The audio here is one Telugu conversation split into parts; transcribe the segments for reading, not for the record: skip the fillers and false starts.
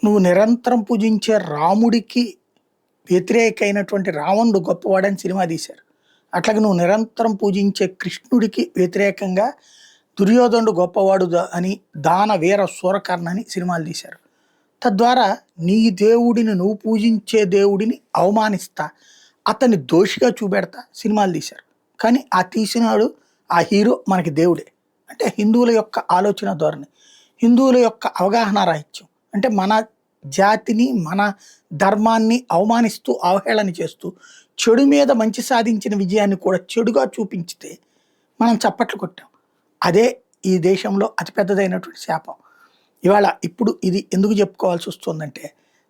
నువ్వు నిరంతరం పూజించే రాముడికి వ్యతిరేకమైనటువంటి రావణుడు గొప్పవాడని సినిమా తీశారు. అట్లాగే నువ్వు నిరంతరం పూజించే కృష్ణుడికి వ్యతిరేకంగా దుర్యోధనుడు గొప్పవాడు అని దాన వీర సూరకర్ణ అని సినిమాలు తీశారు. తద్వారా నీ దేవుడిని, నువ్వు పూజించే దేవుడిని అవమానిస్తా, అతన్ని దోషిగా చూపెడతా సినిమాలు తీశారు. కానీ ఆ తీసినాడు ఆ హీరో మనకి దేవుడే. అంటే హిందువుల యొక్క ఆలోచన ధోరణి, హిందువుల యొక్క అవగాహన రాహిత్యం. అంటే మన జాతిని, మన ధర్మాన్ని అవమానిస్తూ, అవహేళన చేస్తూ, చెడు మీద మంచి సాధించిన విజయాన్ని కూడా చెడుగా చూపించితే మనం చప్పట్లు కొట్టాం. అదే ఈ దేశంలో అతిపెద్దదైనటువంటి శాపం. ఇప్పుడు ఇది ఎందుకు చెప్పుకోవాల్సి వస్తుందంటే,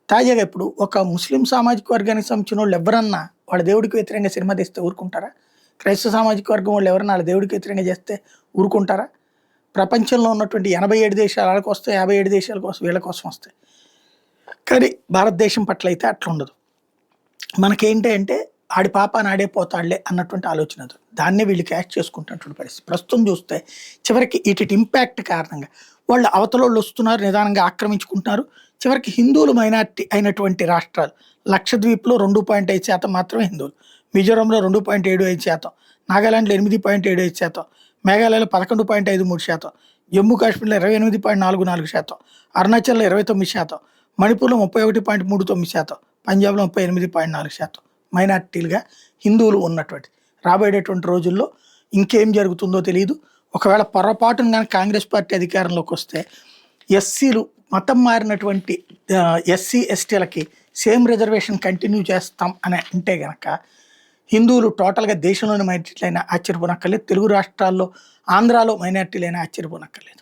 తాజాగా ఇప్పుడు ఒక ముస్లిం సామాజిక వర్గానికి సంబంధించిన వాళ్ళు ఎవరన్నా వాళ్ళ దేవుడికి వ్యతిరేకంగా సినిమా తీస్తే ఊరుకుంటారా? క్రైస్తవ సామాజిక వర్గం వాళ్ళు ఎవరన్నా వాళ్ళ దేవుడికి వ్యతిరేకంగా చేస్తే ఊరుకుంటారా? ప్రపంచంలో ఉన్నటువంటి 87 దేశాలు వాళ్ళకి వస్తాయి, 57 దేశాల కోసం వీళ్ళ కోసం వస్తాయి. కానీ భారతదేశం పట్ల అయితే అట్లా ఉండదు. మనకేంటి అంటే ఆడి పాపాన్ని ఆడే పోతాడులే అన్నటువంటి ఆలోచన. దాన్నే వీళ్ళు క్యాష్ చేసుకుంటున్నటువంటి పరిస్థితి. ప్రస్తుతం చూస్తే చివరికి ఇటు ఇంపాక్ట్ కారణంగా వాళ్ళు అవతలోళ్ళు వస్తున్నారు, నిదానంగా ఆక్రమించుకుంటున్నారు. చివరికి హిందువులు మైనార్టీ అయినటువంటి రాష్ట్రాలు, లక్షద్వీప్లో 2.5% మాత్రమే హిందువులు, మిజోరంలో 2.75%, నాగాలాండ్లో 8.75%, మేఘాలయలో 11.53%, జమ్మూ కాశ్మీర్లో 28.44%, అరుణాచల్లో 29%, మణిపూర్లో 31.39%, పంజాబ్లో 38.4% మైనార్టీలుగా హిందువులు ఉన్నటువంటి. రాబోయేటటువంటి రోజుల్లో ఇంకేం జరుగుతుందో తెలియదు. ఒకవేళ పొరపాటున కానీ కాంగ్రెస్ పార్టీ అధికారంలోకి వస్తే ఎస్సీలు, మతం మారినటువంటి ఎస్సీ ఎస్టీలకి సేమ్ రిజర్వేషన్ కంటిన్యూ చేస్తాం అని అంటే గనక హిందువులు టోటల్గా దేశంలోని మైనార్టీలైనా ఆశ్చర్యపోనక్కర్లేదు, తెలుగు రాష్ట్రాల్లో ఆంధ్రాలో మైనార్టీలైనా ఆశ్చర్యపోనక్కర్లేదు.